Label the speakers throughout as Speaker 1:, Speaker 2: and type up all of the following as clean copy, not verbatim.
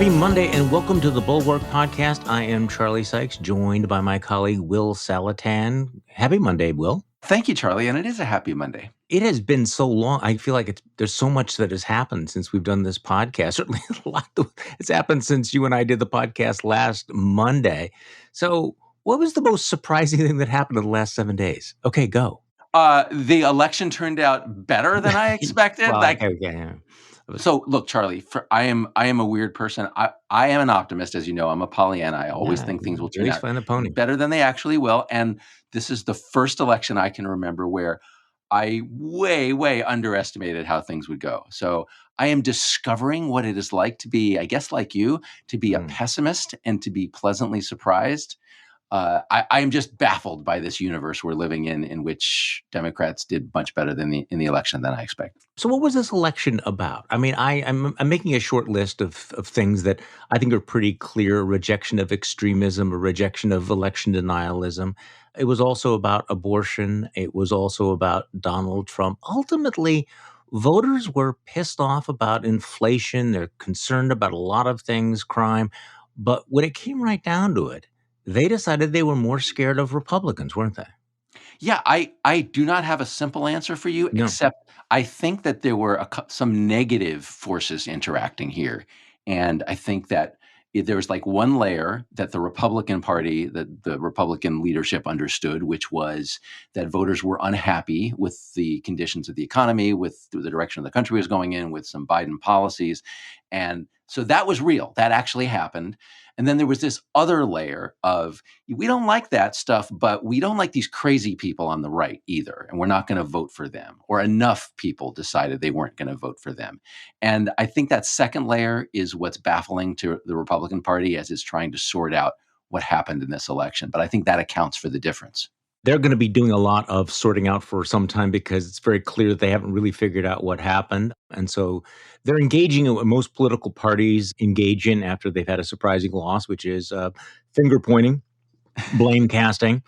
Speaker 1: Happy Monday and welcome to the Bulwark podcast. I am Charlie Sykes, joined by my colleague Will Saletan. Happy Monday, Will.
Speaker 2: Thank you, Charlie, and it is a happy Monday.
Speaker 1: It has been so long. I feel like there's so much that has happened since we've done this podcast. Certainly a lot has happened since you and I did the podcast last Monday. So what was the most surprising thing that happened in the last 7 days? Okay, go.
Speaker 2: The election turned out better than I expected. So look, Charlie, I am a weird person. I am an optimist, as you know. I'm a Pollyanna. I always think things will turn out better than they actually will. And this is the first election I can remember where I way underestimated how things would go. So I am discovering what it is like to be, I guess, like you, to be a pessimist and to be pleasantly surprised. I am just baffled by this universe we're living in which Democrats did much better in the election than I expected.
Speaker 1: So what was this election about? I mean, I'm making a short list of things that I think are pretty clear: a rejection of extremism, a rejection of election denialism. It was also about abortion. It was also about Donald Trump. Ultimately, voters were pissed off about inflation. They're concerned about a lot of things, crime. But when it came right down to it, they decided they were more scared of Republicans, weren't they?
Speaker 2: Yeah, I do not have a simple answer for you, except I think that there were some negative forces interacting here. And I think that there was like one layer that the Republican Party, that the Republican leadership understood, which was that voters were unhappy with the conditions of the economy, with the direction the country was going in, with some Biden policies. And so that was real. That actually happened. And then there was this other layer of, we don't like that stuff, but we don't like these crazy people on the right either. And we're not going to vote for them. Or enough people decided they weren't going to vote for them. And I think that second layer is what's baffling to the Republican Party as it's trying to sort out what happened in this election. But I think that accounts for the difference.
Speaker 1: They're going to be doing a lot of sorting out for some time because it's very clear that they haven't really figured out what happened. And so they're engaging in what most political parties engage in after they've had a surprising loss, which is finger pointing, blame casting,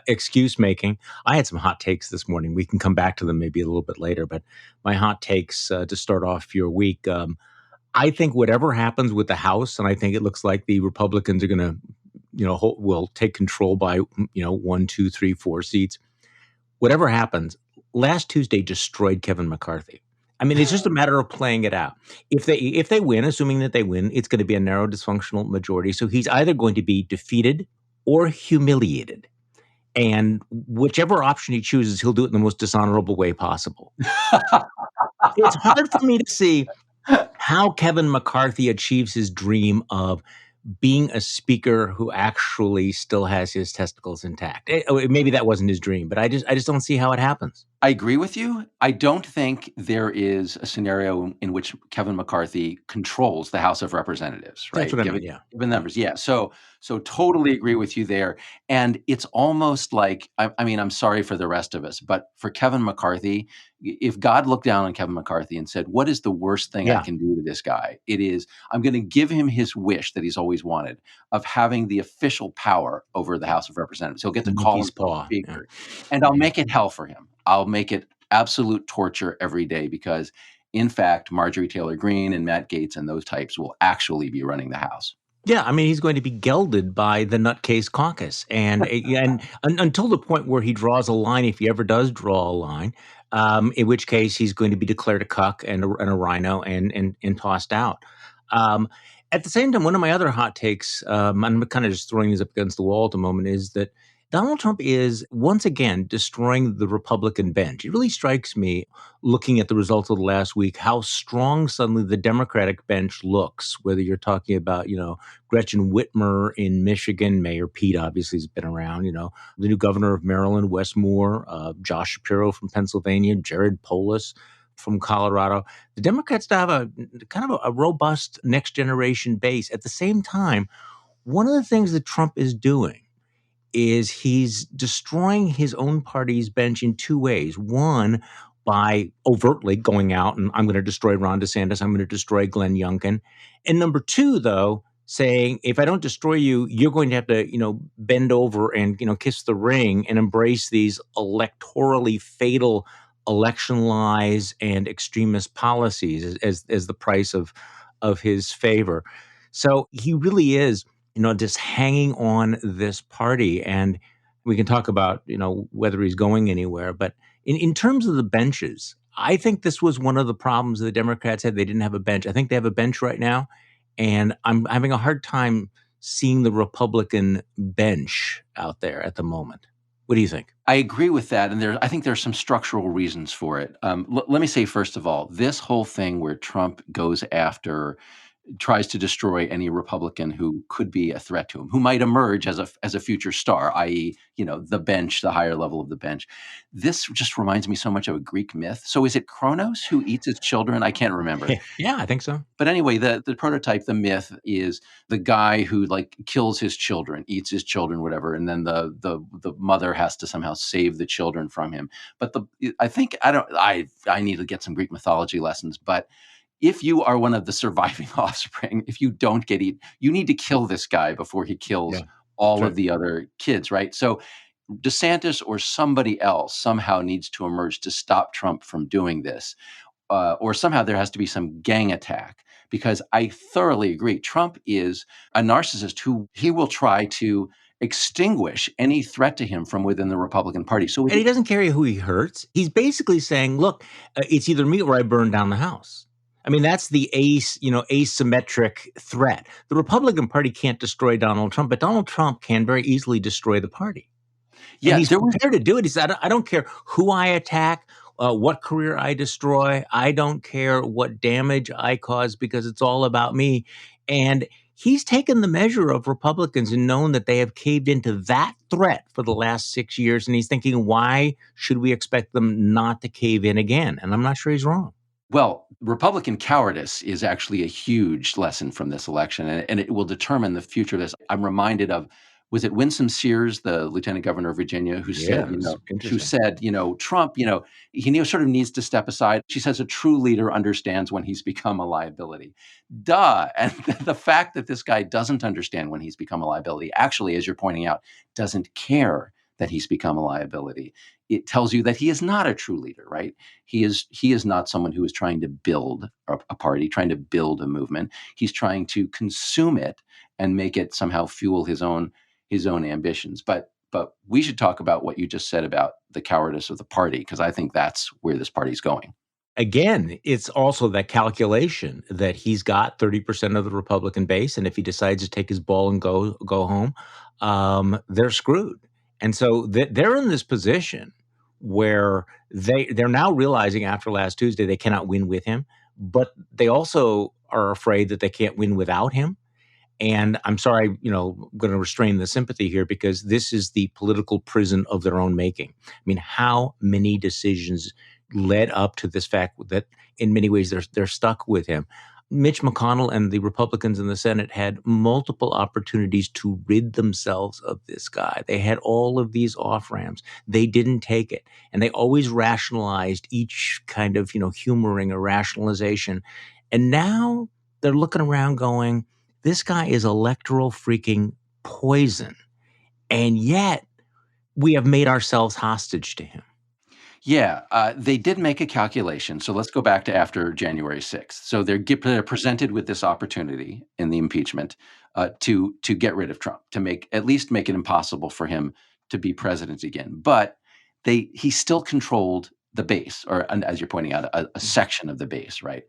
Speaker 1: excuse making. I had some hot takes this morning. We can come back to them maybe a little bit later. But my hot takes to start off your week, I think whatever happens with the House, and I think it looks like the Republicans are going to will take control by, 1, 2, 3, 4 seats. Whatever happens, last Tuesday destroyed Kevin McCarthy. I mean, it's just a matter of playing it out. If they win, assuming that they win, it's going to be a narrow dysfunctional majority. So he's either going to be defeated or humiliated. And whichever option he chooses, he'll do it in the most dishonorable way possible. It's hard for me to see how Kevin McCarthy achieves his dream of being a speaker who actually still has his testicles intact. Maybe that wasn't his dream, but I just don't see how it happens.
Speaker 2: I agree with you. I don't think there is a scenario in which Kevin McCarthy controls the House of Representatives, right?
Speaker 1: That's what I mean, yeah.
Speaker 2: Given numbers, yeah. So totally agree with you there. And it's almost like, I mean, I'm sorry for the rest of us, but for Kevin McCarthy, if God looked down on Kevin McCarthy and said, what is the worst thing I can do to this guy? It is, I'm going to give him his wish that he's always wanted of having the official power over the House of Representatives. He'll get to call himself speaker. Yeah. And I'll make it hell for him. I'll make it absolute torture every day because, in fact, Marjorie Taylor Greene and Matt Gaetz and those types will actually be running the House.
Speaker 1: Yeah, I mean, he's going to be gelded by the Nutcase Caucus. And until the point where he draws a line, if he ever does draw a line, in which case he's going to be declared a cuck and a rhino and tossed out. At the same time, one of my other hot takes, I'm kind of just throwing these up against the wall at the moment, is that Donald Trump is once again destroying the Republican bench. It really strikes me, looking at the results of the last week, how strong suddenly the Democratic bench looks, whether you're talking about, Gretchen Whitmer in Michigan, Mayor Pete obviously has been around, the new governor of Maryland, Wes Moore, Josh Shapiro from Pennsylvania, Jared Polis from Colorado. The Democrats have a kind of a robust next generation base. At the same time, one of the things that Trump is doing is he's destroying his own party's bench in two ways. One, by overtly going out and I'm going to destroy Ron DeSantis, I'm going to destroy Glenn Youngkin. And number two, though, saying, if I don't destroy you, you're going to have to, bend over and, kiss the ring and embrace these electorally fatal election lies and extremist policies as the price of his favor. So he really is, just hanging on this party. And we can talk about, whether he's going anywhere. But in terms of the benches, I think this was one of the problems the Democrats had. They didn't have a bench. I think they have a bench right now. And I'm having a hard time seeing the Republican bench out there at the moment. What do you think?
Speaker 2: I agree with that, and I think there's some structural reasons for it. Let me say, first of all, this whole thing where Trump tries to destroy any Republican who could be a threat to him, who might emerge as a future star, i.e., the bench, the higher level of the bench. This just reminds me so much of a Greek myth. So is it Kronos who eats his children? I can't remember.
Speaker 1: Yeah, I think so.
Speaker 2: But anyway, the prototype, the myth is the guy who kills his children, eats his children, whatever, and then the mother has to somehow save the children from him. But I need to get some Greek mythology lessons, but if you are one of the surviving offspring, if you don't get eaten, you need to kill this guy before he kills all of the other kids, right? So DeSantis or somebody else somehow needs to emerge to stop Trump from doing this. Or somehow there has to be some gang attack, because I thoroughly agree. Trump is a narcissist who he will try to extinguish any threat to him from within the Republican Party.
Speaker 1: And he doesn't care who he hurts. He's basically saying, look, it's either me or I burn down the house. I mean, that's the asymmetric threat. The Republican Party can't destroy Donald Trump, but Donald Trump can very easily destroy the party. Yeah, and he's prepared to do it. He said, I don't care who I attack, what career I destroy. I don't care what damage I cause, because it's all about me. And he's taken the measure of Republicans and known that they have caved into that threat for the last 6 years. And he's thinking, why should we expect them not to cave in again? And I'm not sure he's wrong.
Speaker 2: Well, Republican cowardice is actually a huge lesson from this election, and it will determine the future of this. I'm reminded of, was it Winsome Sears, the Lieutenant Governor of Virginia, who said, Trump, he sort of needs to step aside. She says a true leader understands when he's become a liability. Duh. And the fact that this guy doesn't understand when he's become a liability, actually, as you're pointing out, doesn't care that he's become a liability, it tells you that he is not a true leader, right? He is not someone who is trying to build a party, trying to build a movement. He's trying to consume it and make it somehow fuel his own ambitions. But we should talk about what you just said about the cowardice of the party, because I think that's where this party's going.
Speaker 1: Again, it's also that calculation that he's got 30% of the Republican base, and if he decides to take his ball and go home, they're screwed. And so they're in this position where they're now realizing after last Tuesday they cannot win with him, but they also are afraid that they can't win without him. And I'm sorry, I'm going to restrain the sympathy here, because this is the political prison of their own making. I mean, how many decisions led up to this fact that in many ways they're stuck with him? Mitch McConnell and the Republicans in the Senate had multiple opportunities to rid themselves of this guy. They had all of these off-ramps. They didn't take it. And they always rationalized each kind of, humoring or rationalization. And now they're looking around going, this guy is electoral freaking poison. And yet we have made ourselves hostage to him.
Speaker 2: Yeah, they did make a calculation. So let's go back to after January 6th. So they're presented with this opportunity in the impeachment to get rid of Trump, to at least make it impossible for him to be president again. But he still controlled the base, or as you're pointing out, a section of the base, right?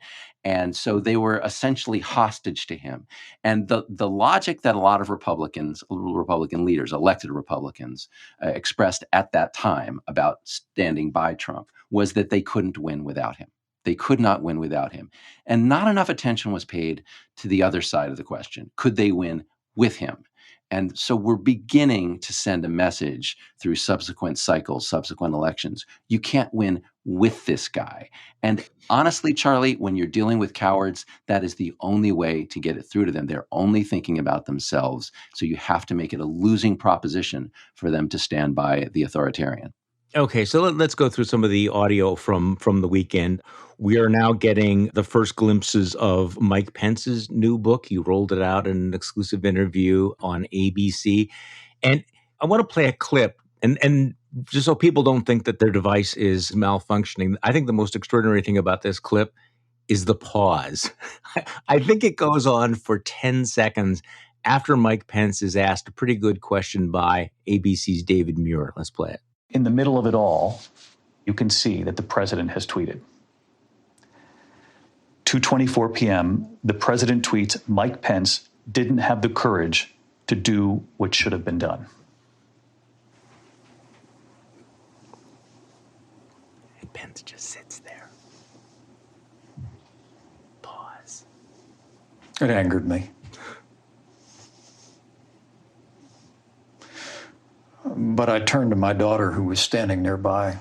Speaker 2: And so they were essentially hostage to him. And the logic that a lot of Republican leaders, elected Republicans, expressed at that time about standing by Trump was that they couldn't win without him. They could not win without him. And not enough attention was paid to the other side of the question. Could they win with him? And so we're beginning to send a message through subsequent cycles, subsequent elections. You can't win with this guy. And honestly, Charlie, when you're dealing with cowards, that is the only way to get it through to them. They're only thinking about themselves. So you have to make it a losing proposition for them to stand by the authoritarian.
Speaker 1: Okay, so let's go through some of the audio from the weekend. We are now getting the first glimpses of Mike Pence's new book. He rolled it out in an exclusive interview on ABC. And I want to play a clip, and just so people don't think that their device is malfunctioning. I think the most extraordinary thing about this clip is the pause. I think it goes on for 10 seconds after Mike Pence is asked a pretty good question by ABC's David Muir. Let's play it.
Speaker 3: In the middle of it all, you can see that the president has tweeted. 2:24 p.m., the president tweets, Mike Pence didn't have the courage to do what should have been done.
Speaker 1: And Pence just sits there. Pause.
Speaker 3: It angered me. But I turned to my daughter, who was standing nearby,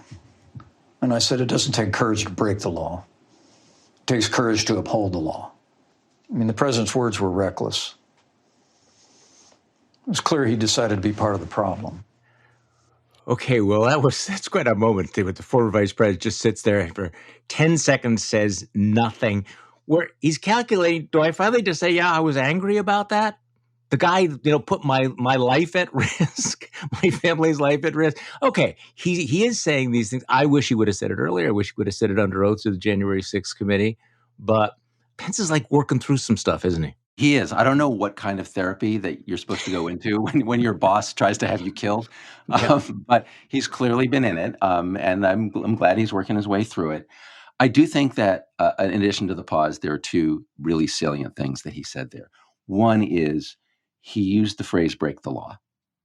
Speaker 3: and I said, it doesn't take courage to break the law. It takes courage to uphold the law. I mean, the president's words were reckless. It was clear he decided to be part of the problem.
Speaker 1: Okay, well, that's quite a moment with the former vice president just sits there and for 10 seconds says nothing. Where he's calculating, do I finally just say, yeah, I was angry about that? The guy, put my life at risk, my family's life at risk. Okay, he is saying these things. I wish he would have said it earlier. I wish he would have said it under oath to the January 6th committee. But Pence is like working through some stuff, isn't he?
Speaker 2: He is. I don't know what kind of therapy that you're supposed to go into when your boss tries to have you killed, but he's clearly been in it, and I'm glad he's working his way through it. I do think that in addition to the pause, there are two really salient things that he said there. One is he used the phrase "break the law,"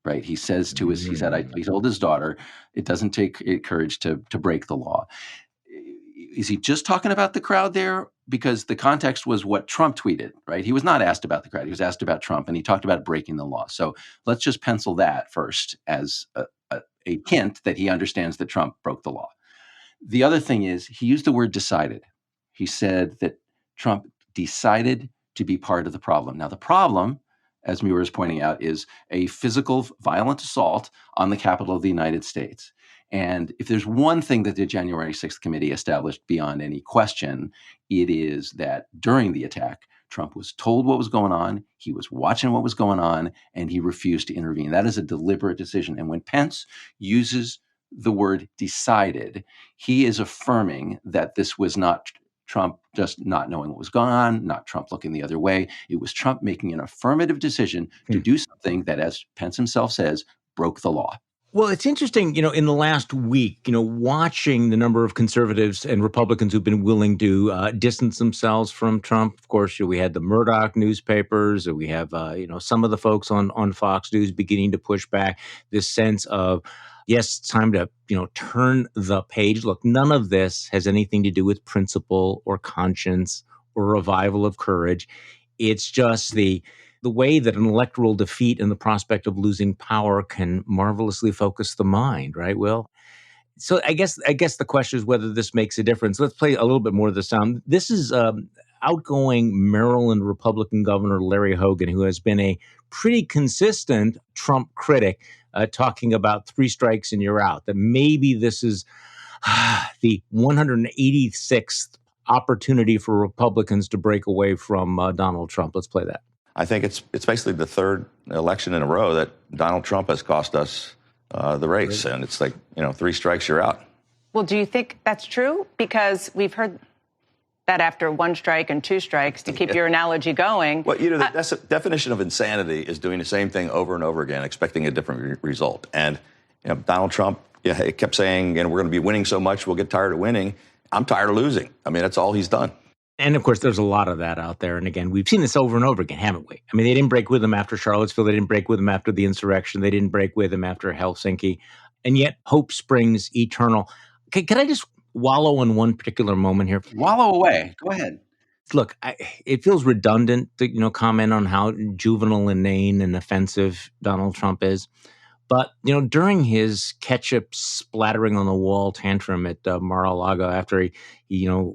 Speaker 2: right? He says to he told his daughter, "It doesn't take courage to break the law." Is he just talking about the crowd there? Because the context was what Trump tweeted, right? He was not asked about the crowd. He was asked about Trump, and he talked about breaking the law. So let's just pencil that first as a hint that he understands that Trump broke the law. The other thing is he used the word decided. He said that Trump decided to be part of the problem. Now, the problem, as Muir is pointing out, is a physical violent assault on the Capitol of the United States. And if there's one thing that the January 6th committee established beyond any question, it is that during the attack, Trump was told what was going on, he was watching what was going on, and he refused to intervene. That is a deliberate decision. And when Pence uses the word decided, he is affirming that this was not Trump just not knowing what was going on, not Trump looking the other way. It was Trump making an affirmative decision to do something that, as Pence himself says, broke the law.
Speaker 1: Well, it's interesting, in the last week, watching the number of conservatives and Republicans who've been willing to distance themselves from Trump. Of course, we had the Murdoch newspapers, and we have, some of the folks on Fox News beginning to push back this sense of, yes, it's time to, turn the page. Look, none of this has anything to do with principle or conscience or revival of courage. It's just the way that an electoral defeat and the prospect of losing power can marvelously focus the mind, right, Will? So I guess the question is whether this makes a difference. Let's play a little bit more of the sound. This is outgoing Maryland Republican Governor Larry Hogan, who has been a pretty consistent Trump critic, talking about 3 strikes and you're out, that maybe this is the 186th opportunity for Republicans to break away from Donald Trump. Let's play that.
Speaker 4: I think it's basically the third election in a row that Donald Trump has cost us the race. And it's like, 3 strikes, you're out.
Speaker 5: Well, do you think that's true? Because we've heard that after 1 strike and 2 strikes, to keep your analogy going.
Speaker 4: Well, the definition of insanity is doing the same thing over and over again, expecting a different result. And Donald Trump he kept saying, we're going to be winning so much, we'll get tired of winning. I'm tired of losing. I mean, that's all he's done.
Speaker 1: And of course, there's a lot of that out there. And again, we've seen this over and over again, haven't we? I mean, they didn't break with him after Charlottesville. They didn't break with him after the insurrection. They didn't break with him after Helsinki. And yet, hope springs eternal. Can I just wallow in one particular moment here?
Speaker 2: Wallow away. Go ahead.
Speaker 1: Look, it feels redundant to comment on how juvenile, inane, and offensive Donald Trump is. But, during his ketchup splattering on the wall tantrum at Mar-a-Lago after he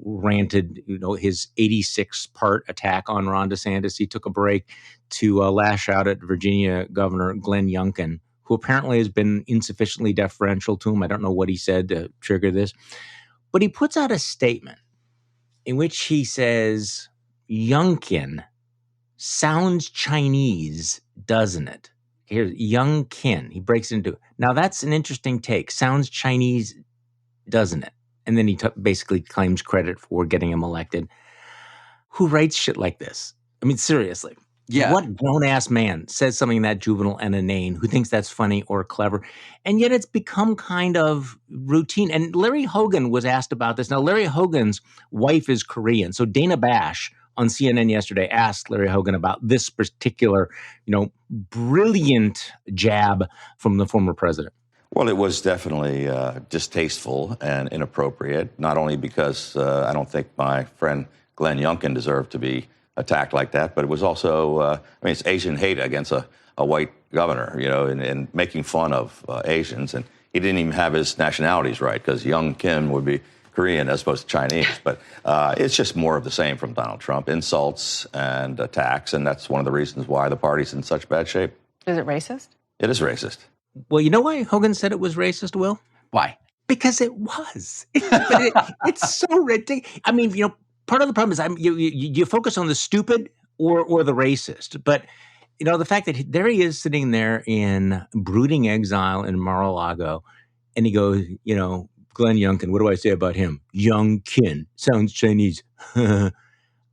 Speaker 1: ranted, his 86-part attack on Ron DeSantis, he took a break to lash out at Virginia Governor Glenn Youngkin, who apparently has been insufficiently deferential to him. I don't know what he said to trigger this. But he puts out a statement in which he says, Youngkin sounds Chinese, doesn't it? Here's Youngkin. He breaks it into, now that's an interesting take. Sounds Chinese, doesn't it? And then he basically claims credit for getting him elected. who writes shit like this? I mean, seriously.
Speaker 2: Yeah.
Speaker 1: What grown-ass man says something that juvenile and inane who thinks that's funny or clever? And yet it's become kind of routine. And Larry Hogan was asked about this. Now, Larry Hogan's wife is Korean. So Dana Bash on CNN yesterday asked Larry Hogan about this particular, brilliant jab from the former president.
Speaker 4: Well, it was definitely distasteful and inappropriate, not only because I don't think my friend Glenn Youngkin deserved to be attacked like that, but it was also, it's Asian hate against a white governor, and making fun of Asians. And he didn't even have his nationalities right, because Young Kim would be Korean as opposed to Chinese. But it's just more of the same from Donald Trump, insults and attacks. And that's one of the reasons why the party's in such bad shape.
Speaker 5: Is it racist?
Speaker 4: It is racist.
Speaker 1: Well, you know why Hogan said it was racist, Will?
Speaker 2: Why?
Speaker 1: Because it was. It's so ridiculous. I mean, part of the problem is you focus on the stupid or the racist. But, the fact that there he is sitting there in brooding exile in Mar-a-Lago, and he goes, Glenn Youngkin, what do I say about him? Young Kin. Sounds Chinese.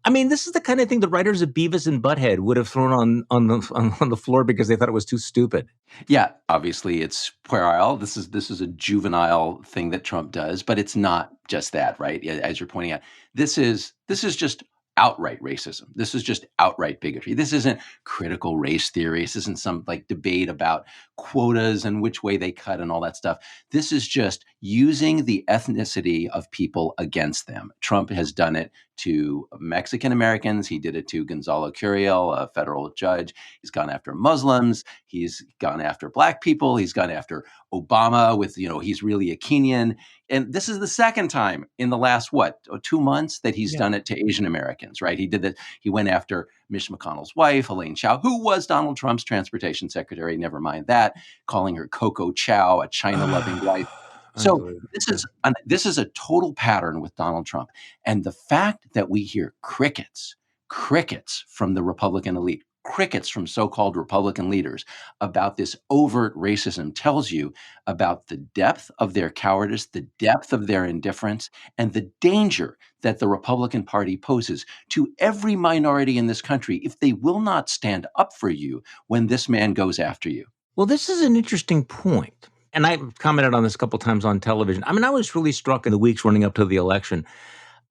Speaker 1: I mean, this is the kind of thing the writers of Beavis and Butthead would have thrown on the floor because they thought it was too stupid.
Speaker 2: Yeah, obviously it's puerile. This is a juvenile thing that Trump does, but it's not just that, right? As you're pointing out, this is just outright racism. This is just outright bigotry. This isn't critical race theory. This isn't some debate about quotas and which way they cut and all that stuff. This is just using the ethnicity of people against them. Trump has done it to Mexican Americans. He did it to Gonzalo Curiel, a federal judge. He's gone after Muslims. He's gone after black people. He's gone after Obama with, he's really a Kenyan. And this is the second time in the last, 2 months that he's done it to Asian Americans, right? He did that. He went after Mitch McConnell's wife, Elaine Chao, who was Donald Trump's transportation secretary. Never mind that, calling her Coco Chow, a China-loving wife. So this is a total pattern with Donald Trump. And the fact that we hear crickets from the Republican elite, crickets from so-called Republican leaders about this overt racism tells you about the depth of their cowardice, the depth of their indifference, and the danger that the Republican Party poses to every minority in this country if they will not stand up for you when this man goes after you.
Speaker 1: Well, this is an interesting point. And I've commented on this a couple of times on television. I mean, I was really struck in the weeks running up to the election,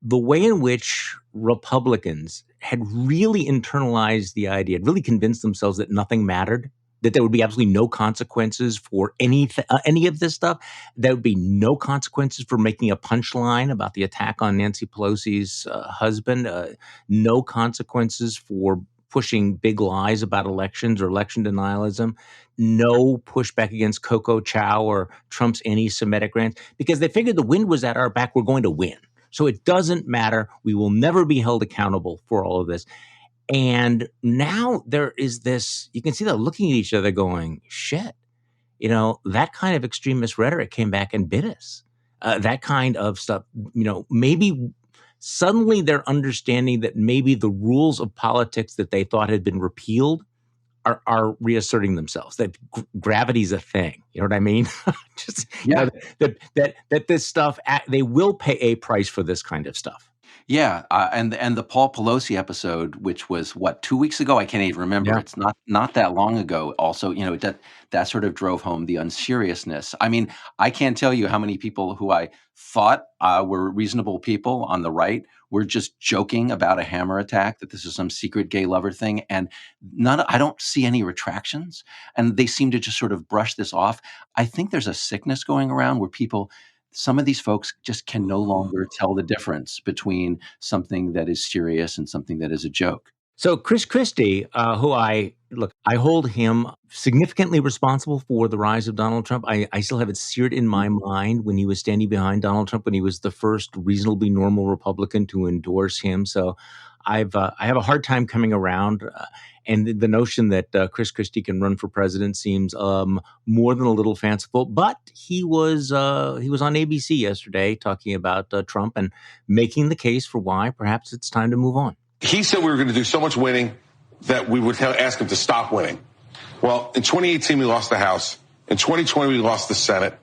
Speaker 1: the way in which Republicans had really internalized the idea, had really convinced themselves that nothing mattered, that there would be absolutely no consequences for any of this stuff. There would be no consequences for making a punchline about the attack on Nancy Pelosi's husband, no consequences for pushing big lies about elections or election denialism, no pushback against Coco Chow or Trump's anti-Semitic rants, because they figured the wind was at our back, we're going to win. So it doesn't matter. We will never be held accountable for all of this. And now there is this, you can see them looking at each other going, shit, that kind of extremist rhetoric came back and bit us. That kind of stuff, maybe suddenly they're understanding that maybe the rules of politics that they thought had been repealed are reasserting themselves, that gravity's a thing. You know what I mean? That this stuff, they will pay a price for this kind of stuff.
Speaker 2: Yeah, and the Paul Pelosi episode, which was 2 weeks ago? I can't even remember. Yeah. It's not that long ago. Also, that sort of drove home the unseriousness. I mean, I can't tell you how many people who I thought were reasonable people on the right were just joking about a hammer attack, that this is some secret gay lover thing, and I don't see any retractions, and they seem to just sort of brush this off. I think there's a sickness going around where some of these folks just can no longer tell the difference between something that is serious and something that is a joke.
Speaker 1: So Chris Christie, who I hold him significantly responsible for the rise of Donald Trump. I still have it seared in my mind when he was standing behind Donald Trump, when he was the first reasonably normal Republican to endorse him. So I have a hard time coming around. And the notion that Chris Christie can run for president seems more than a little fanciful. But he was on ABC yesterday talking about Trump and making the case for why perhaps it's time to move on.
Speaker 6: He said we were going to do so much winning that we would ask him to stop winning. Well, in 2018, we lost the House. In 2020, we lost the Senate.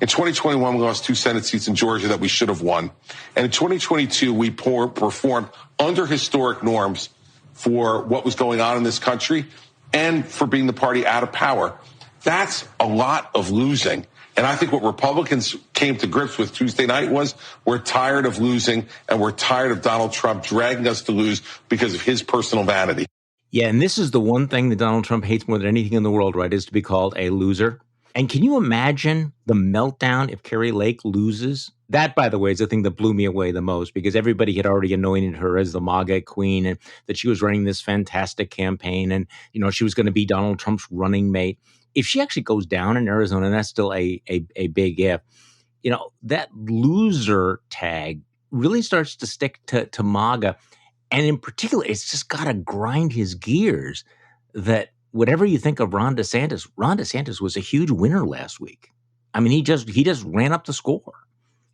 Speaker 6: In 2021, we lost 2 Senate seats in Georgia that we should have won. And in 2022, we performed under historic norms for what was going on in this country and for being the party out of power. That's a lot of losing. And I think what Republicans came to grips with Tuesday night was we're tired of losing, and we're tired of Donald Trump dragging us to lose because of his personal vanity.
Speaker 1: Yeah, and this is the one thing that Donald Trump hates more than anything in the world, right, is to be called a loser. And can you imagine the meltdown if Kari Lake loses? That, by the way, is the thing that blew me away the most, because everybody had already anointed her as the MAGA queen and that she was running this fantastic campaign and, she was going to be Donald Trump's running mate. If she actually goes down in Arizona, and that's still a big if, that loser tag really starts to stick to MAGA. And in particular, it's just got to grind his gears that whatever you think of Ron DeSantis was a huge winner last week. I mean, he just ran up the score.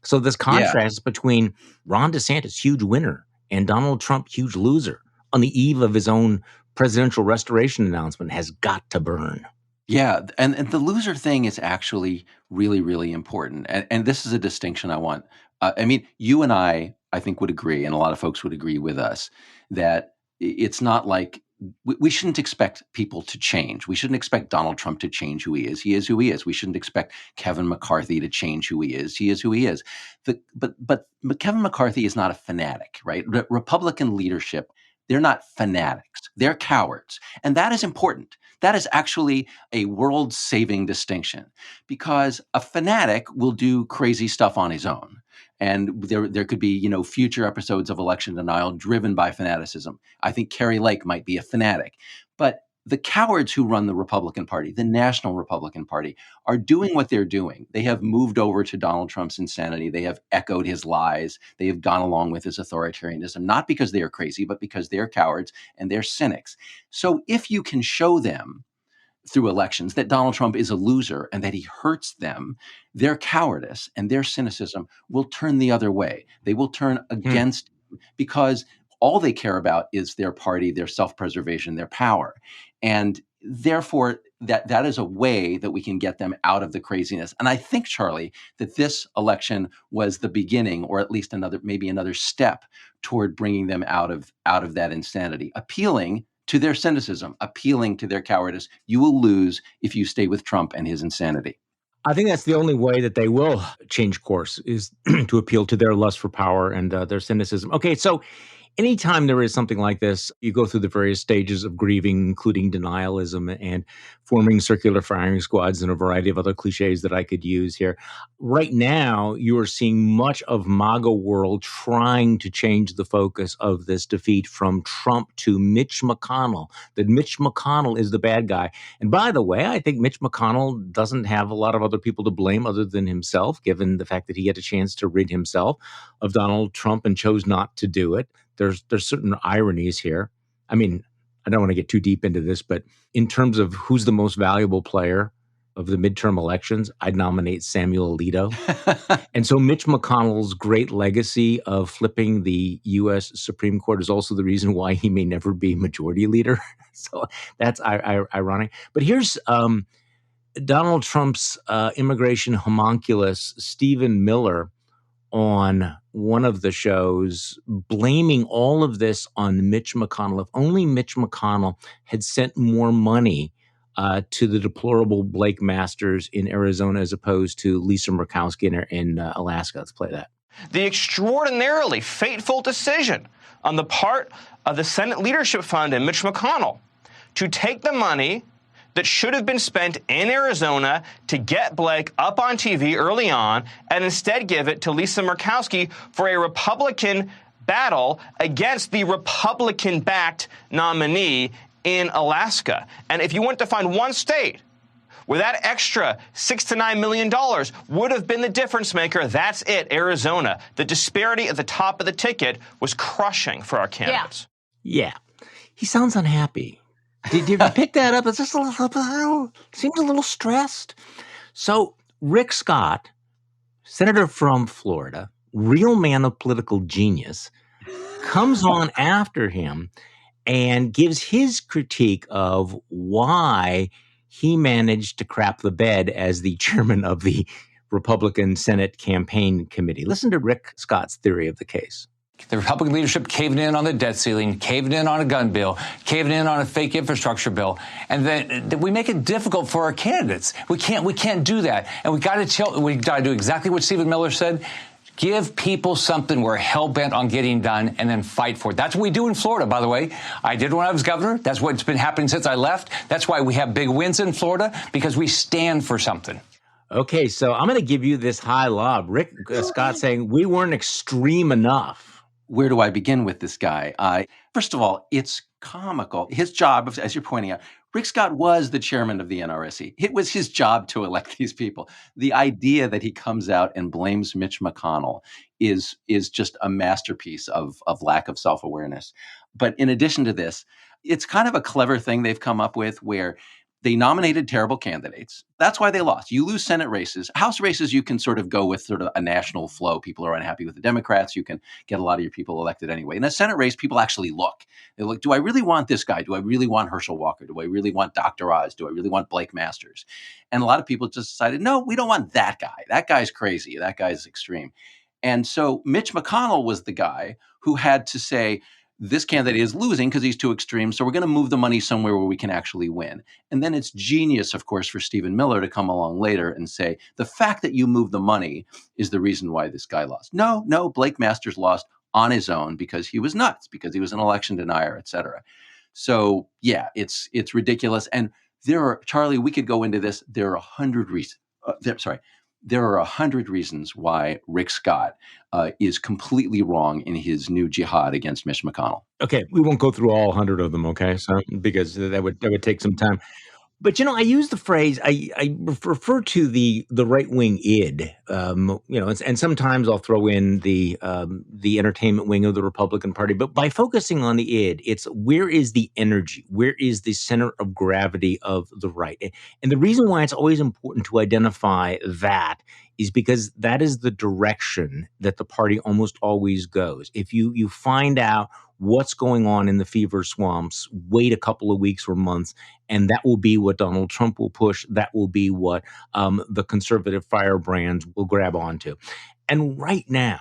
Speaker 1: So this contrast between Ron DeSantis, huge winner, and Donald Trump, huge loser, on the eve of his own presidential restoration announcement has got to burn.
Speaker 2: Yeah, and the loser thing is actually really, really important. And this is a distinction I want. You and I think, would agree, and a lot of folks would agree with us, that it's not like we shouldn't expect people to change. We shouldn't expect Donald Trump to change who he is. He is who he is. We shouldn't expect Kevin McCarthy to change who he is. He is who he is. But Kevin McCarthy is not a fanatic, right? Republican leadership, they're not fanatics. They're cowards. And that is important. That is actually a world-saving distinction, because a fanatic will do crazy stuff on his own. And there could be, future episodes of election denial driven by fanaticism. I think Kari Lake might be a fanatic. But the cowards who run the Republican Party, the National Republican Party, are doing what they're doing. They have moved over to Donald Trump's insanity. They have echoed his lies. They have gone along with his authoritarianism, not because they are crazy, but because they're cowards and they're cynics. So if you can show them through elections that Donald Trump is a loser and that he hurts them, their cowardice and their cynicism will turn the other way. They will turn against him, because all they care about is their party, their self-preservation, their power. And therefore, that is a way that we can get them out of the craziness. And I think, Charlie, that this election was the beginning, or at least maybe another step toward bringing them out of that insanity, appealing to their cynicism, appealing to their cowardice. You will lose if you stay with Trump and his insanity.
Speaker 1: I think that's the only way that they will change course, is to appeal to their lust for power and their cynicism. Okay, so anytime there is something like this, you go through the various stages of grieving, including denialism and forming circular firing squads and a variety of other cliches that I could use here. Right now, you are seeing much of MAGA world trying to change the focus of this defeat from Trump to Mitch McConnell, that Mitch McConnell is the bad guy. And by the way, I think Mitch McConnell doesn't have a lot of other people to blame other than himself, given the fact that he had a chance to rid himself of Donald Trump and chose not to do it. There's certain ironies here. I mean, I don't want to get too deep into this, but in terms of who's the most valuable player of the midterm elections, I'd nominate Samuel Alito. And so Mitch McConnell's great legacy of flipping the U.S. Supreme Court is also the reason why he may never be majority leader. So that's ironic. But here's Donald Trump's immigration homunculus, Stephen Miller, on one of the shows, blaming all of this on Mitch McConnell. If only Mitch McConnell had sent more money to the deplorable Blake Masters in Arizona as opposed to Lisa Murkowski in Alaska. Let's play that.
Speaker 7: The extraordinarily fateful decision on the part of the Senate Leadership Fund and Mitch McConnell to take the money that should have been spent in Arizona to get Blake up on TV early on and instead give it to Lisa Murkowski for a Republican battle against the Republican-backed nominee in Alaska. And if you want to find one state where that extra $6 to $9 million would have been the difference maker, that's it, Arizona. The disparity at the top of the ticket was crushing for our candidates.
Speaker 1: Yeah. He sounds unhappy. Did you pick that up? It's just seems a little stressed. So Rick Scott, senator from Florida, real man of political genius, comes on after him and gives his critique of why he managed to crap the bed as the chairman of the Republican Senate Campaign Committee. Listen to Rick Scott's theory of the case.
Speaker 8: The Republican leadership caving in on the debt ceiling, caving in on a gun bill, caving in on a fake infrastructure bill, and then we make it difficult for our candidates. We can't do that, and we got to do exactly what Stephen Miller said. Give people something we're hell-bent on getting done and then fight for it. That's what we do in Florida, by the way. I did when I was governor. That's what's been happening since I left. That's why we have big wins in Florida, because we stand for something.
Speaker 1: Okay, so I'm going to give you this high lob. Rick Scott saying we weren't extreme enough.
Speaker 2: Where do I begin with this guy? First of all, it's comical. His job, as you're pointing out, Rick Scott was the chairman of the NRSC. It was his job to elect these people. The idea that he comes out and blames Mitch McConnell is just a masterpiece of lack of self-awareness. But in addition to this, it's kind of a clever thing they've come up with where they nominated terrible candidates. That's why they lost. You lose Senate races. House races, you can sort of go with sort of a national flow. People are unhappy with the Democrats. You can get a lot of your people elected anyway. In a Senate race, people actually look. They look, do I really want this guy? Do I really want Herschel Walker? Do I really want Dr. Oz? Do I really want Blake Masters? And a lot of people just decided, no, we don't want that guy. That guy's crazy. That guy's extreme. And so Mitch McConnell was the guy who had to say, this candidate is losing because he's too extreme, so we're going to move the money somewhere where we can actually win. And then it's genius, of course, for Stephen Miller to come along later and say, the fact that you moved the money is the reason why this guy lost. No, Blake Masters lost on his own because he was nuts, because he was an election denier, et cetera. So, yeah, it's ridiculous. And Charlie, we could go into this. There are 100 reasons. There are 100 reasons why Rick Scott is completely wrong in his new jihad against Mitch McConnell.
Speaker 1: Okay, we won't go through all 100 of them, okay? So because that would take some time. But, I use the phrase, I refer to the right-wing id, and sometimes I'll throw in the entertainment wing of the Republican Party. But by focusing on the id, it's where is the energy? Where is the center of gravity of the right? And the reason why it's always important to identify that is because that is the direction that the party almost always goes. If you find out what's going on in the fever swamps, wait a couple of weeks or months, and that will be what Donald Trump will push. That will be what the conservative firebrands will grab onto. And right now,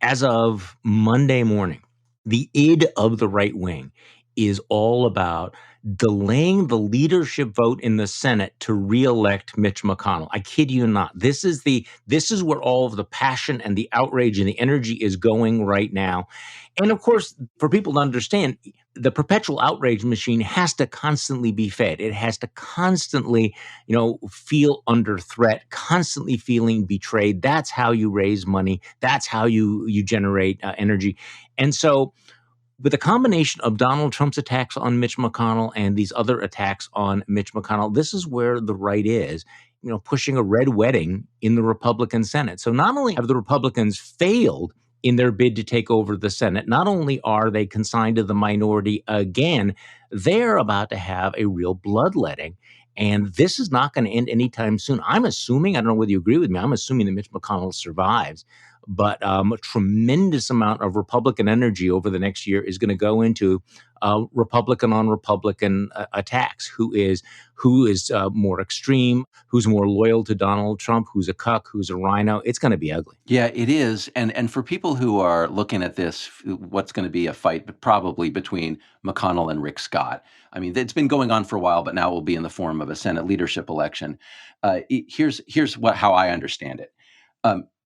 Speaker 1: as of Monday morning, the id of the right wing is all about delaying the leadership vote in the Senate to reelect Mitch McConnell. I kid you not. This is where all of the passion and the outrage and the energy is going right now. And of course, for people to understand, the perpetual outrage machine has to constantly be fed. It has to constantly, feel under threat, constantly feeling betrayed. That's how you raise money. That's how you generate energy. And so, with a combination of Donald Trump's attacks on Mitch McConnell and these other attacks on Mitch McConnell, this is where the right is, pushing a red wedding in the Republican Senate. So not only have the Republicans failed in their bid to take over the Senate, not only are they consigned to the minority again, they're about to have a real bloodletting. And this is not going to end anytime soon. I'm assuming, I don't know whether you agree with me, I'm assuming that Mitch McConnell survives. But a tremendous amount of Republican energy over the next year is going to go into Republican on Republican attacks. Who is more extreme? Who's more loyal to Donald Trump? Who's a cuck? Who's a rhino? It's going to be ugly.
Speaker 2: Yeah, it is. And for people who are looking at this, what's going to be a fight probably between McConnell and Rick Scott. I mean, it's been going on for a while, but now it will be in the form of a Senate leadership election. Here's how I understand it.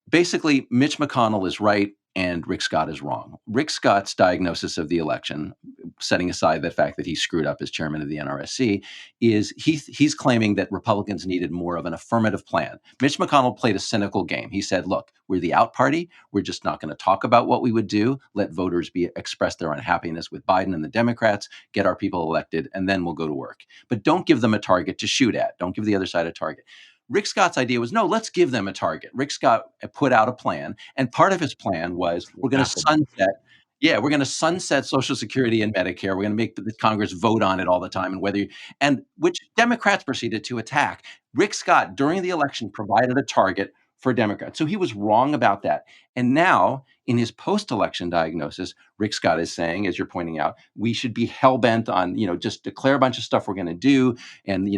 Speaker 2: Basically, Mitch McConnell is right and Rick Scott is wrong. Rick Scott's diagnosis of the election, setting aside the fact that he screwed up as chairman of the NRSC, is he's claiming that Republicans needed more of an affirmative plan. Mitch McConnell played a cynical game. He said, look, we're the out party. We're just not going to talk about what we would do. Let voters express their unhappiness with Biden and the Democrats, get our people elected, and then we'll go to work. But don't give them a target to shoot at. Don't give the other side a target. Rick Scott's idea was, no, let's give them a target. Rick Scott put out a plan, and part of his plan was we're going to sunset Social Security and Medicare. We're going to make the Congress vote on it all the time, and which Democrats proceeded to attack. Rick Scott, during the election, provided a target for Democrats. So he was wrong about that. And now, in his post-election diagnosis, Rick Scott is saying, as you're pointing out, we should be hell-bent on, just declare a bunch of stuff we're going to do. And,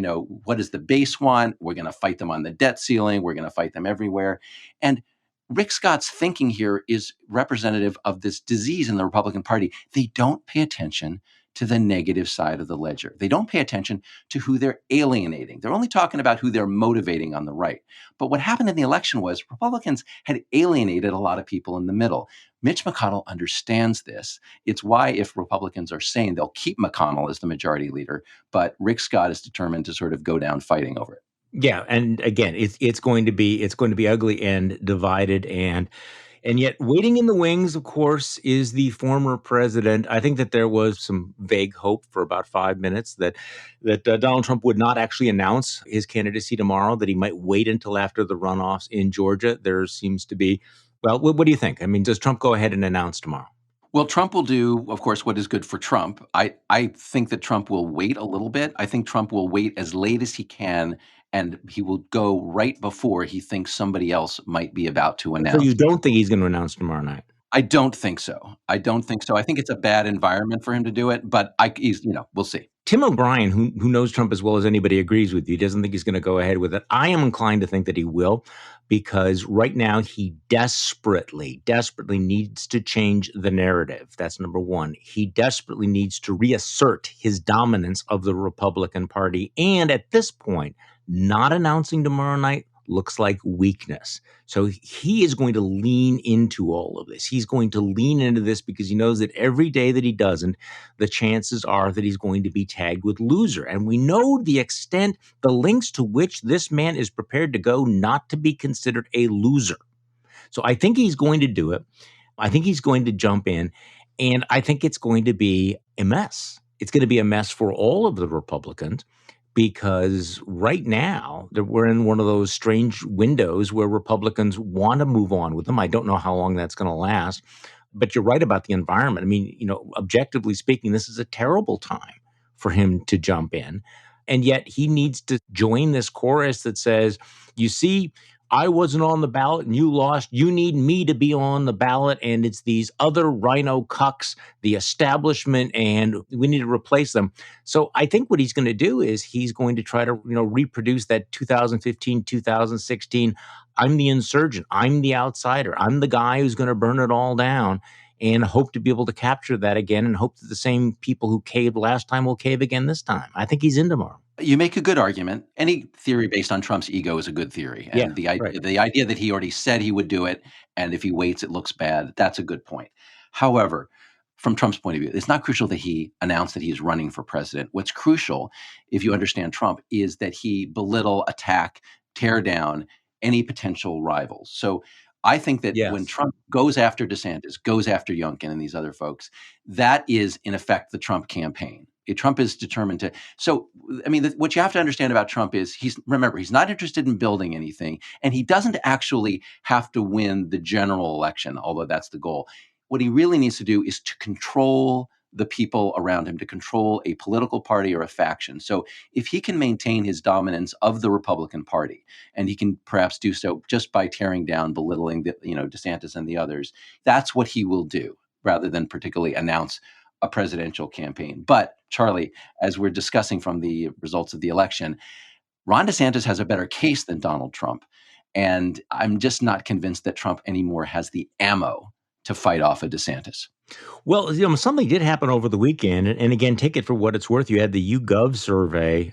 Speaker 2: what does the base want? We're going to fight them on the debt ceiling. We're going to fight them everywhere. And Rick Scott's thinking here is representative of this disease in the Republican Party. They don't pay attention to the negative side of the ledger. They don't pay attention to who they're alienating. They're only talking about who they're motivating on the right. But what happened in the election was Republicans had alienated a lot of people in the middle. Mitch McConnell understands this. It's why if Republicans are saying they'll keep McConnell as the majority leader, but Rick Scott is determined to sort of go down fighting over it.
Speaker 1: Yeah, and again, it's going to be ugly and divided, and yet waiting in the wings, of course, is the former president. I think that there was some vague hope for about 5 minutes that Donald Trump would not actually announce his candidacy tomorrow, that he might wait until after the runoffs in Georgia. There seems to be, well, what do you think? I mean, does Trump go ahead and announce tomorrow?
Speaker 2: Well, Trump will do, of course, what is good for Trump. I think that Trump will wait a little bit. I think Trump will wait as late as he can, and he will go right before he thinks somebody else might be about to announce.
Speaker 1: So you don't think he's going to announce tomorrow night?
Speaker 2: I don't think so. I think it's a bad environment for him to do it, but we'll see.
Speaker 1: Tim O'Brien, who knows Trump as well as anybody, agrees with you. He doesn't think he's going to go ahead with it. I am inclined to think that he will, because right now he desperately needs to change the narrative. That's number one. He desperately needs to reassert his dominance of the Republican Party. And at this point, not announcing tomorrow night looks like weakness. So he is going to lean into all of this. He's going to lean into this because he knows that every day that he doesn't, the chances are that he's going to be tagged with loser. And we know the extent, the lengths to which this man is prepared to go not to be considered a loser. So I think he's going to do it. I think he's going to jump in. And I think it's going to be a mess. It's going to be a mess for all of the Republicans, because right now we're in one of those strange windows where Republicans want to move on with them. I don't know how long that's going to last, but you're right about the environment. I mean, objectively speaking, this is a terrible time for him to jump in. And yet he needs to join this chorus that says, you see, I wasn't on the ballot and you lost. You need me to be on the ballot. And it's these other rhino cucks, the establishment, and we need to replace them. So I think what he's going to do is he's going to try to, reproduce that 2015, 2016. I'm the insurgent. I'm the outsider. I'm the guy who's going to burn it all down, and hope to be able to capture that again, and hope that the same people who caved last time will cave again this time. I think he's in tomorrow.
Speaker 2: You make a good argument. Any theory based on Trump's ego is a good theory. And the idea that he already said he would do it, and if he waits, it looks bad, that's a good point. However, from Trump's point of view, it's not crucial that he announced that he is running for president. What's crucial, if you understand Trump, is that he belittle, attack, tear down any potential rivals. So I think that when Trump goes after DeSantis, goes after Youngkin and these other folks, that is, in effect, the Trump campaign. Trump is determined to. So, I mean, what you have to understand about Trump is he's not interested in building anything, and he doesn't actually have to win the general election, although that's the goal. What he really needs to do is to control the people around him, to control a political party or a faction. So if he can maintain his dominance of the Republican Party, and he can perhaps do so just by tearing down, belittling DeSantis and the others, that's what he will do, rather than particularly announce a presidential campaign. But Charlie, as we're discussing from the results of the election, Ron DeSantis has a better case than Donald Trump. And I'm just not convinced that Trump anymore has the ammo to fight off a DeSantis.
Speaker 1: Well, something did happen over the weekend, and again, take it for what it's worth. You had the YouGov survey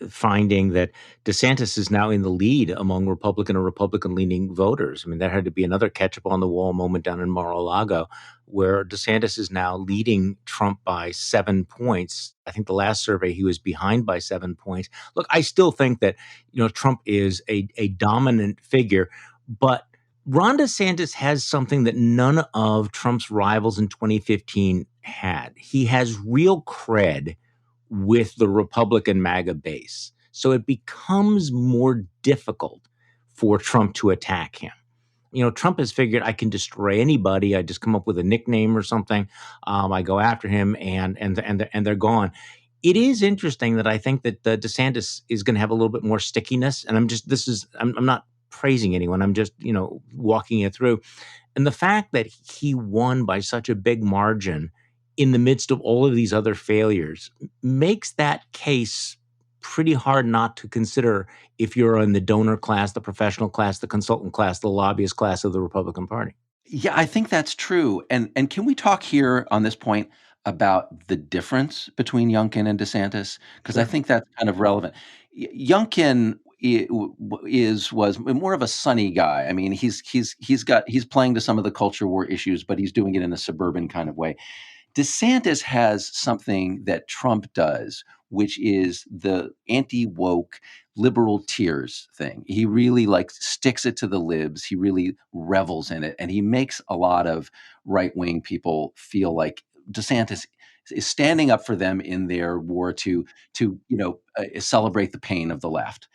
Speaker 1: finding that DeSantis is now in the lead among Republican or Republican-leaning voters. I mean, that had to be another catch-up-on-the-wall moment down in Mar-a-Lago, where DeSantis is now leading Trump by 7 points. I think the last survey he was behind by 7 points. Look, I still think that Trump is a dominant figure, but Ron DeSantis has something that none of Trump's rivals in 2015 had. He has real cred with the Republican MAGA base. So it becomes more difficult for Trump to attack him. Trump has figured, I can destroy anybody. I just come up with a nickname or something. I go after him and they're gone. It is interesting that I think that DeSantis is going to have a little bit more stickiness. And I'm not praising anyone. I'm just, walking it through. And the fact that he won by such a big margin in the midst of all of these other failures makes that case pretty hard not to consider if you're in the donor class, the professional class, the consultant class, the lobbyist class of the Republican Party.
Speaker 2: Yeah, I think that's true. And can we talk here on this point about the difference between Youngkin and DeSantis? Because I
Speaker 1: Sure.
Speaker 2: think that's kind of relevant. Youngkin was more of a sunny guy. I mean, he's playing to some of the culture war issues, but he's doing it in a suburban kind of way. DeSantis has something that Trump does, which is the anti-woke liberal tears thing. He really sticks it to the libs. He really revels in it. And he makes a lot of right-wing people feel like DeSantis is standing up for them in their war to celebrate the pain of the left.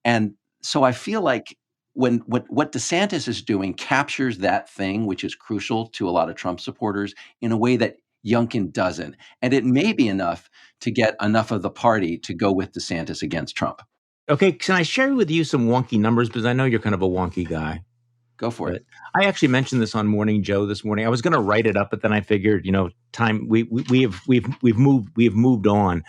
Speaker 2: And so I feel like when what DeSantis is doing captures that thing, which is crucial to a lot of Trump supporters, in a way that Youngkin doesn't. And it may be enough to get enough of the party to go with DeSantis against Trump.
Speaker 1: Okay, can I share with you some wonky numbers? Because I know you're kind of a wonky guy.
Speaker 2: Go for it.
Speaker 1: I actually mentioned this on Morning Joe this morning. I was going to write it up, but then I figured, time we've moved on.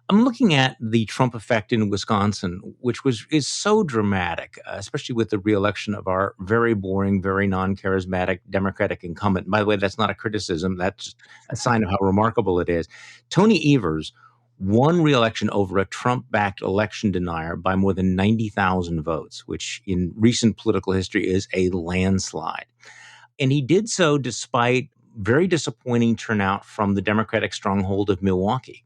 Speaker 1: I'm looking at the Trump effect in Wisconsin, which is so dramatic, especially with the reelection of our very boring, very non-charismatic Democratic incumbent. By the way, that's not a criticism. That's a sign of how remarkable it is. Tony Evers won reelection over a Trump-backed election denier by more than 90,000 votes, which in recent political history is a landslide. And he did so despite very disappointing turnout from the Democratic stronghold of Milwaukee.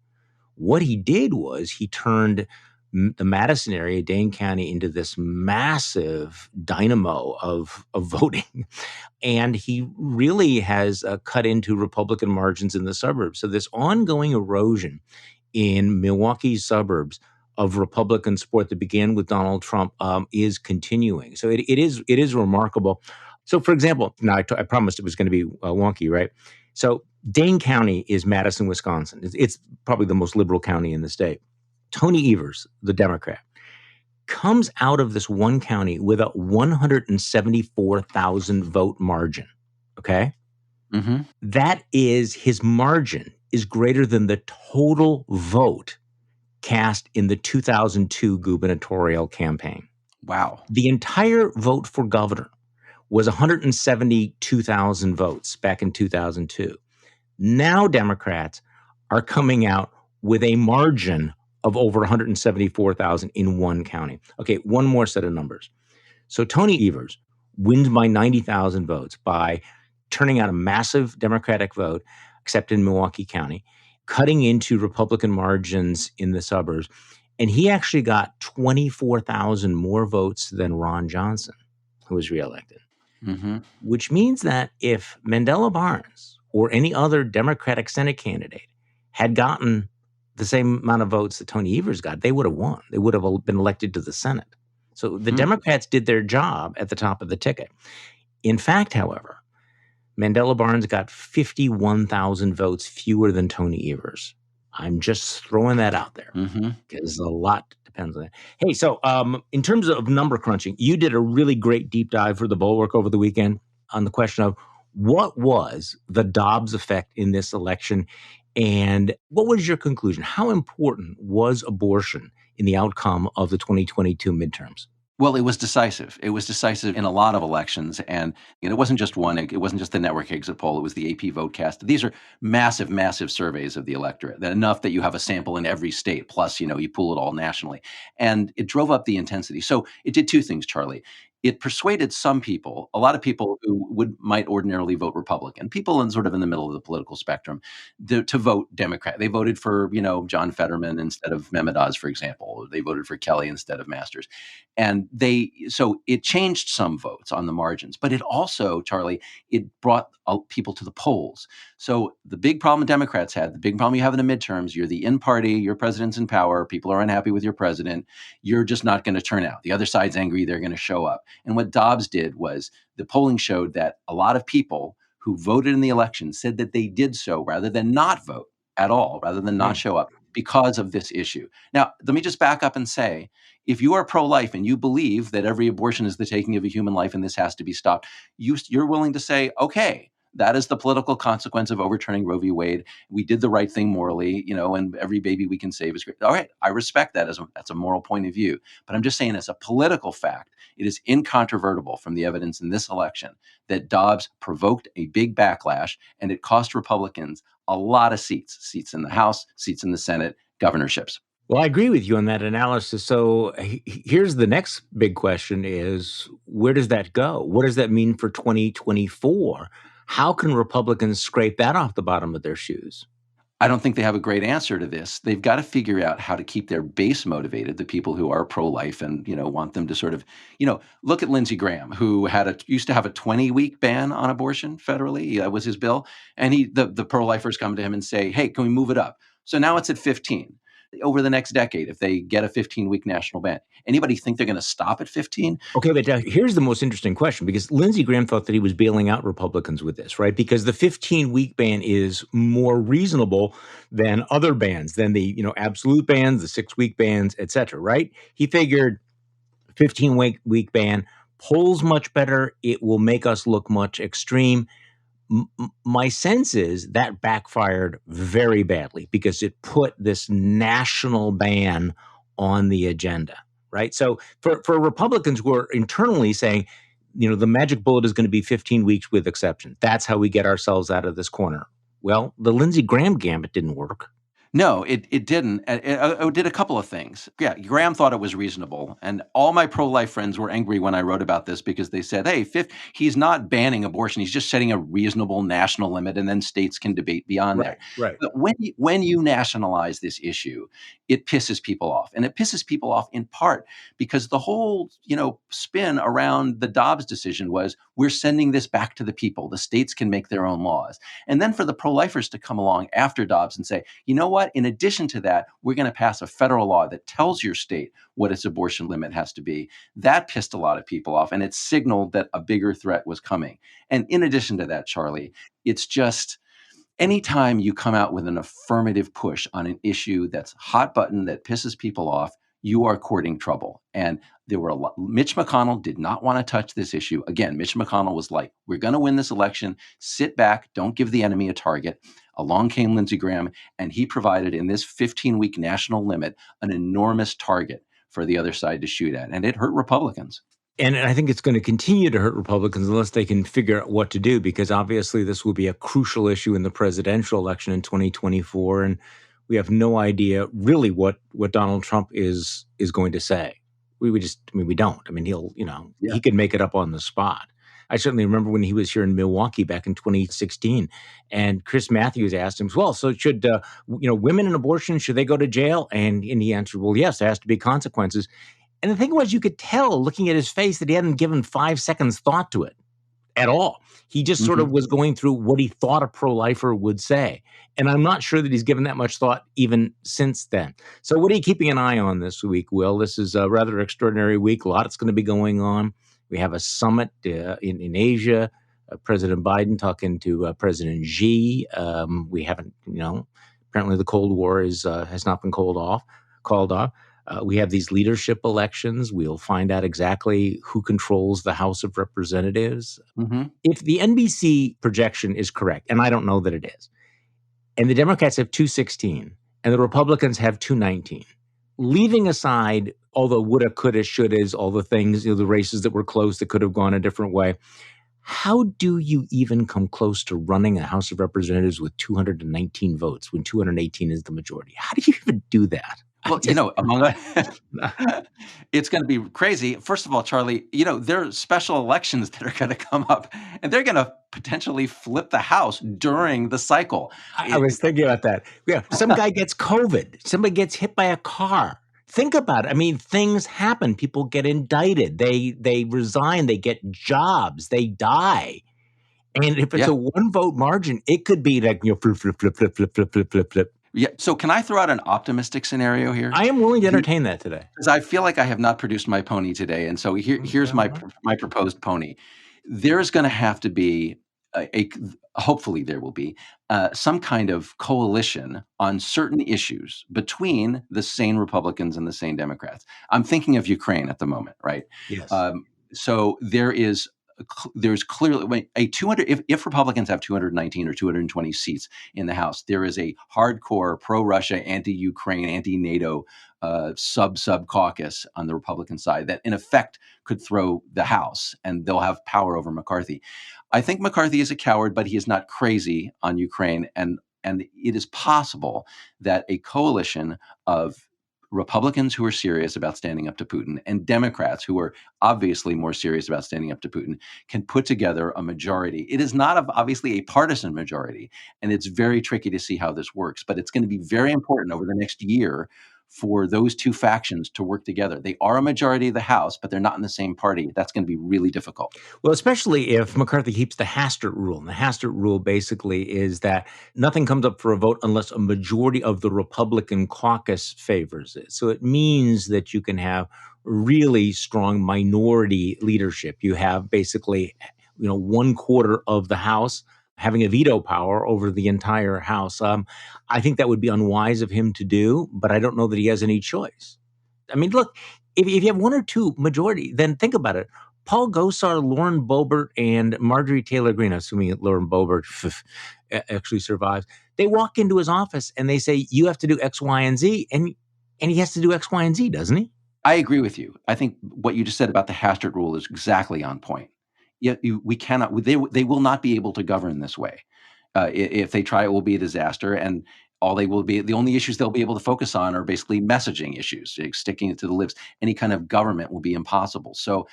Speaker 1: What he did was he turned the Madison area, Dane County, into this massive dynamo of voting. And he really has cut into Republican margins in the suburbs. So this ongoing erosion in Milwaukee's suburbs of Republican support that began with Donald Trump is continuing. So it is remarkable. So, for example, now I promised it was going to be wonky, right? So Dane County is Madison, Wisconsin. It's probably the most liberal county in the state. Tony Evers, the Democrat, comes out of this one county with a 174,000 vote margin. Okay?
Speaker 2: Mm-hmm.
Speaker 1: That is, his margin is greater than the total vote cast in the 2002 gubernatorial campaign.
Speaker 2: Wow.
Speaker 1: The entire vote for governor was 172,000 votes back in 2002. Now Democrats are coming out with a margin of over 174,000 in one county. Okay, one more set of numbers. So Tony Evers wins by 90,000 votes by turning out a massive Democratic vote, except in Milwaukee County, cutting into Republican margins in the suburbs. And he actually got 24,000 more votes than Ron Johnson, who was reelected.
Speaker 2: Mm-hmm.
Speaker 1: Which means that if Mandela Barnes or any other Democratic Senate candidate had gotten the same amount of votes that Tony Evers got, they would have won. They would have been elected to the Senate. So the Democrats did their job at the top of the ticket. In fact, however, Mandela Barnes got 51,000 votes fewer than Tony Evers. I'm just throwing that out there because a lot depends on that. Hey, so in terms of number crunching, you did a really great deep dive for the Bulwark over the weekend on the question of what was the Dobbs effect in this election and what was your conclusion? How important was abortion in the outcome of the 2022 midterms?
Speaker 2: Well, it was decisive. It was decisive in a lot of elections. And it wasn't just one. It wasn't just the network exit poll. It was the AP Votecast. These are massive, massive surveys of the electorate. That enough that you have a sample in every state. Plus, you pool it all nationally. And it drove up the intensity. So it did two things, Charlie. It persuaded some people, a lot of people who might ordinarily vote Republican, people in sort of in the middle of the political spectrum, to vote Democrat. They voted for, John Fetterman instead of Mehmet Oz, for example. They voted for Kelly instead of Masters. And so it changed some votes on the margins, but it also, Charlie, it brought people to the polls. So the big problem Democrats had, the big problem you have in the midterms, you're the in-party, your president's in power, people are unhappy with your president, you're just not going to turn out. The other side's angry, they're going to show up. And what Dobbs did was the polling showed that a lot of people who voted in the election said that they did so rather than not vote at all, rather than not show up, because of this issue. Now, let me just back up and say, if you are pro-life and you believe that every abortion is the taking of a human life and this has to be stopped, you're willing to say, okay, that is the political consequence of overturning Roe v. Wade. We did the right thing morally, and every baby we can save is great. All right, I respect that that's a moral point of view. But I'm just saying, as a political fact, it is incontrovertible from the evidence in this election that Dobbs provoked a big backlash, and it cost Republicans a lot of seats in the House, seats in the Senate, governorships.
Speaker 1: Well, I agree with you on that analysis. So here's the next big question is, where does that go? What does that mean for 2024? How can Republicans scrape that off the bottom of their shoes?
Speaker 2: I don't think they have a great answer to this. They've got to figure out how to keep their base motivated, the people who are pro-life and, want them to sort of, look at Lindsey Graham, who used to have a 20-week ban on abortion federally. That was his bill. And the pro-lifers come to him and say, hey, can we move it up? So now it's at 15. Over the next decade, if they get a 15-week national ban, anybody think they're going to stop at 15?
Speaker 1: Okay, but here's the most interesting question, because Lindsey Graham thought that he was bailing out Republicans with this, right? Because the 15-week ban is more reasonable than other bans, than the absolute bans, the 6-week bans, et cetera, right? He figured 15-week ban polls much better. It will make us look much extreme. My sense is that backfired very badly because it put this national ban on the agenda, right? So for Republicans who are internally saying, the magic bullet is going to be 15 weeks with exception. That's how we get ourselves out of this corner. Well, the Lindsey Graham gambit didn't work.
Speaker 2: No, it didn't. It did a couple of things. Yeah, Graham thought it was reasonable. And all my pro-life friends were angry when I wrote about this because they said, hey, he's not banning abortion. He's just setting a reasonable national limit, and then states can debate beyond that.
Speaker 1: Right.
Speaker 2: But when you nationalize this issue, it pisses people off. And it pisses people off in part because the whole, spin around the Dobbs decision was, we're sending this back to the people. The states can make their own laws. And then for the pro-lifers to come along after Dobbs and say, you know what? In addition to that, we're going to pass a federal law that tells your state what its abortion limit has to be. That pissed a lot of people off, and it signaled that a bigger threat was coming. And in addition to that, Charlie, it's just anytime you come out with an affirmative push on an issue that's hot button, that pisses people off, you are courting trouble. And there were Mitch McConnell did not want to touch this issue. Again, Mitch McConnell was like, we're going to win this election. Sit back. Don't give the enemy a target. Along came Lindsey Graham, and he provided in this 15-week national limit an enormous target for the other side to shoot at. And it hurt Republicans.
Speaker 1: And I think it's going to continue to hurt Republicans unless they can figure out what to do, because obviously this will be a crucial issue in the presidential election in 2024. And we have no idea really what Donald Trump is going to say. We don't. I mean, he could make it up on the spot. I certainly remember when he was here in Milwaukee back in 2016, and Chris Matthews asked him, well, so should, women in abortion, should they go to jail? And he answered, well, yes, there has to be consequences. And the thing was, you could tell looking at his face that he hadn't given 5 seconds thought to it at all. He just sort of was going through what he thought a pro-lifer would say. And I'm not sure that he's given that much thought even since then. So what are you keeping an eye on this week, Will? This is a rather extraordinary week. A lot that's going to be going on. We have a summit in Asia, President Biden talking to President Xi. We haven't, apparently the Cold War has not been called off. We have these leadership elections. We'll find out exactly who controls the House of Representatives. Mm-hmm. If the NBC projection is correct, and I don't know that it is, and the Democrats have 216 and the Republicans have 219, leaving aside all the woulda, coulda, shouldas, all the things, the races that were close that could have gone a different way, how do you even come close to running a House of Representatives with 219 votes when 218 is the majority? How do you even do that?
Speaker 2: Well, it's going to be crazy. First of all, Charlie, there are special elections that are going to come up, and they're going to potentially flip the House during the cycle.
Speaker 1: I was thinking about that. Yeah, some guy gets COVID. Somebody gets hit by a car. Think about it. I mean, things happen. People get indicted. They resign. They get jobs. They die. And if it's a 1-vote margin, it could be like flip.
Speaker 2: Yeah. So can I throw out an optimistic scenario here?
Speaker 1: I am willing to entertain that today.
Speaker 2: Because I feel like I have not produced my pony today. And so here's my proposed pony. There's going to have to be hopefully there will be some kind of coalition on certain issues between the sane Republicans and the sane Democrats. I'm thinking of Ukraine at the moment, right?
Speaker 1: Yes.
Speaker 2: So there's clearly a 200. If Republicans have 219 or 220 seats in the House, there is a hardcore pro-Russia, anti-Ukraine, anti-NATO sub caucus on the Republican side that in effect could throw the House, and they'll have power over McCarthy. I think McCarthy is a coward, but he is not crazy on Ukraine, and it is possible that a coalition of Republicans who are serious about standing up to Putin and Democrats who are obviously more serious about standing up to Putin can put together a majority. It is not obviously a partisan majority, and it's very tricky to see how this works, but it's going to be very important over the next year for those two factions to work together. They are a majority of the House, but they're not in the same party. That's going to be really difficult.
Speaker 1: Well, especially if McCarthy keeps the Hastert rule. And the Hastert rule basically is that nothing comes up for a vote unless a majority of the Republican caucus favors it. So it means that you can have really strong minority leadership. You have basically, 1/4 of the House having a veto power over the entire House. I think that would be unwise of him to do, but I don't know that he has any choice. I mean, look, if you have one or two majority, then think about it. Paul Gosar, Lauren Boebert, and Marjorie Taylor Greene, assuming Lauren Boebert actually survives, they walk into his office and they say, you have to do X, Y, and Z, and he has to do X, Y, and Z, doesn't he?
Speaker 2: I agree with you. I think what you just said about the Hastert rule is exactly on point. We cannot. They will not be able to govern this way. If they try, it will be a disaster. And the only issues they'll be able to focus on are basically messaging issues, sticking it to the libs. Any kind of government will be impossible. So,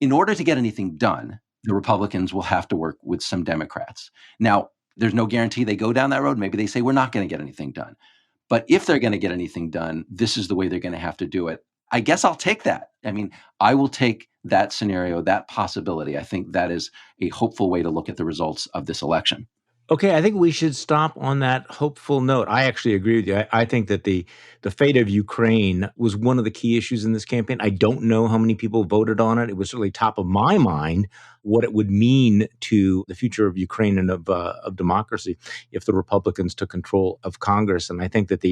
Speaker 2: in order to get anything done, the Republicans will have to work with some Democrats. Now, there's no guarantee they go down that road. Maybe they say we're not going to get anything done. But if they're going to get anything done, this is the way they're going to have to do it. I guess I'll take that. I mean, I will take that scenario, that possibility. I think that is a hopeful way to look at the results of this election.
Speaker 1: Okay, I think we should stop on that hopeful note. I actually agree with you. I think that the fate of Ukraine was one of the key issues in this campaign. I don't know how many people voted on it. It was certainly top of my mind what it would mean to the future of Ukraine and of democracy if the Republicans took control of Congress. And I think that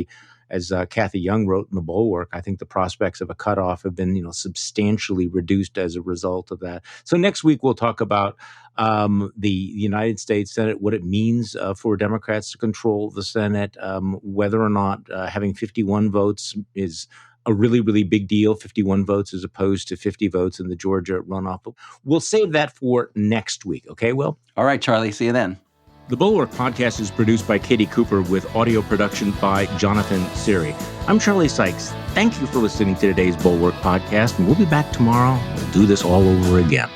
Speaker 1: as Kathy Young wrote in the Bulwark, I think the prospects of a cutoff have been, substantially reduced as a result of that. So next week we'll talk about the United States Senate, what it means for Democrats to control the Senate, whether or not having 51 votes is a really, really big deal, 51 votes as opposed to 50 votes in the Georgia runoff. But we'll save that for next week. Okay, Will?
Speaker 2: All right, Charlie. See you then.
Speaker 1: The Bulwark podcast is produced by Katie Cooper with audio production by Jonathan Siri. I'm Charlie Sykes. Thank you for listening to today's Bulwark podcast, and we'll be back tomorrow. We'll do this all over again.